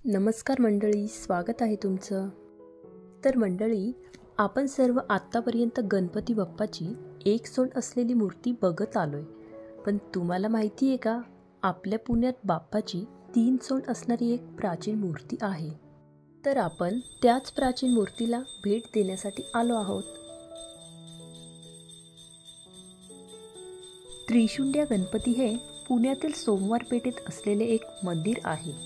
नमस्कार मंडळी, स्वागत आहे तुमचं. तर मंडळी, आपण सर्व आत्तापर्यंत गणपती बाप्पाची एक सोंड असलेली मूर्ती बघत आलोय. पण तुम्हाला माहिती आहे का, आपल्या पुण्यात बाप्पाची 3 सोंड असणारी एक प्राचीन मूर्ती आहे. तर आपण त्याच प्राचीन मूर्तीला भेट देण्यासाठी आलो आहोत. त्रिशुंड्या गणपती हे पुण्यातील सोमवार पेठेत असलेले एक मंदिर आहे.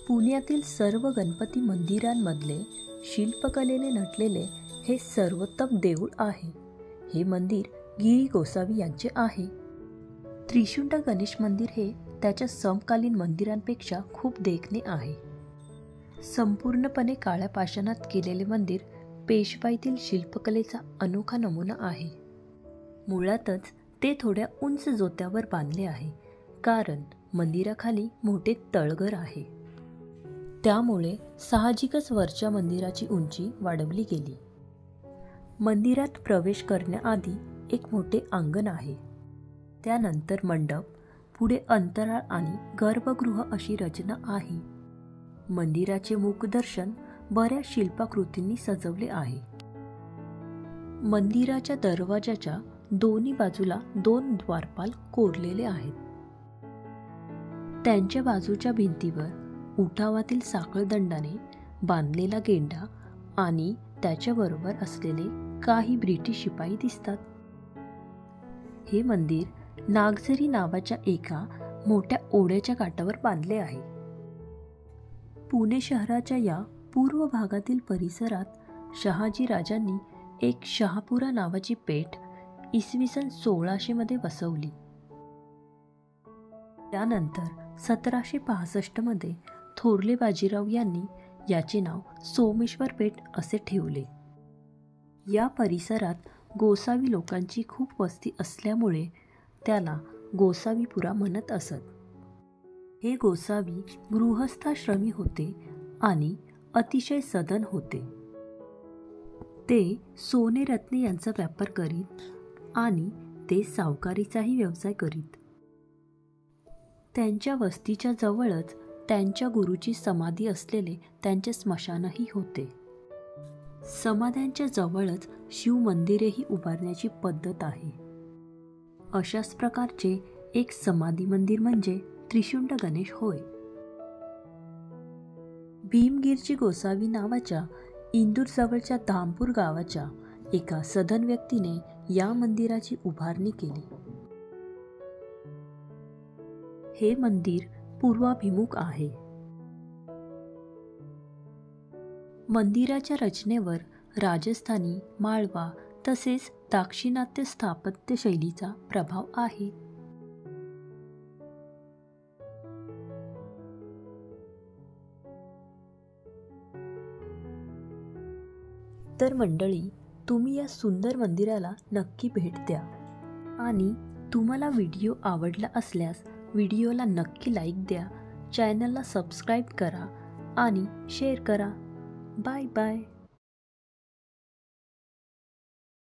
पुण्यातील सर्व गणपती मंदिरांमधले शिल्पकलेने नटलेले हे सर्वोत्तम देऊळ आहे. हे मंदिर गिरी गोसावी यांचे आहे. त्रिशुंड गणेश मंदिर हे त्याच्या समकालीन मंदिरांपेक्षा खूप देखणे आहे. संपूर्णपणे काळ्या पाषाणात केलेले मंदिर पेशवाईतील शिल्पकलेचा अनोखा नमुना आहे. मुळातच ते थोड्या उंच जोत्यावर बांधले आहे, कारण मंदिराखाली मोठे तळघर आहे. त्यामुळे साहजिकच वरच्या मंदिराची उंची वाढवली गेली. मंदिरात प्रवेश करण्याआधी एक मोठे अंगण आहे. त्यानंतर मंडप, पुढे अंतराळ आणि गर्भगृह अशी रचना आहे. मंदिराचे मुखदर्शन बऱ्याच शिल्पाकृतींनी सजवले आहे. मंदिराच्या दरवाजाच्या दोन्ही बाजूला 2 द्वारपाल कोरलेले आहेत. त्यांच्या बाजूच्या भिंतीवर उठावातील साखळदंडाने बांधलेला गेंडा आणि त्याच्याबरोबर असलेले काही ब्रिटिश शिपाई दिसतात. हे मंदिर नागझरी नावाच्या एका मोठ्या ओढ्याच्या काठावर बांधले आहे. पुणे शहराच्या या पूर्व भागातील परिसरात शहाजी राजांनी एक शहापुरा नावाची पेठ इसवी सन 1600 मध्ये बसवली. त्यानंतर 1765 मध्ये थोरले बाजीराव यांनी याचे नाव सोमेश्वर पेठ असे ठेवले. या परिसरात गोसावी लोकांची खूप वस्ती असल्यामुळे त्याला गोसावीपुरा म्हणत असत. हे गोसावी गृहस्थाश्रमी होते आणि अतिशय सधन होते. ते सोने रत्ने यांचा व्यापार करीत आणि ते सावकारीचाही व्यवसाय करीत. त्यांच्या वस्तीच्या जवळच त्यांच्या गुरुची समाधी असलेले त्यांचे स्मशानही होते. समाध्यांच्या जवळच शिव मंदिरेही उभारण्याची पद्धत आहे. अशाच प्रकारचे एक समाधी मंदिर म्हणजे त्रिशुंड गणेश होय. भीमगिरजी गोसावी नावाच्या इंदूर जवळच्या धामपूर गावाच्या एका सधन व्यक्तीने या मंदिराची उभारणी केली. हे मंदिर पूर्वाभिमुख आहे. मंदिराच्या रचनेवर राजस्थानी, माळवा तसेच दाक्षिणात्य स्थापत्य शैलीचा प्रभाव आहे. तर मंडळी, तुम्ही या सुंदर मंदिराला नक्की भेट द्या आणि तुम्हाला व्हिडिओ आवडला असल्यास व्हिडिओला नक्की लाईक द्या, चॅनलला सबस्क्राईब करा आणि शेअर करा. Bye bye.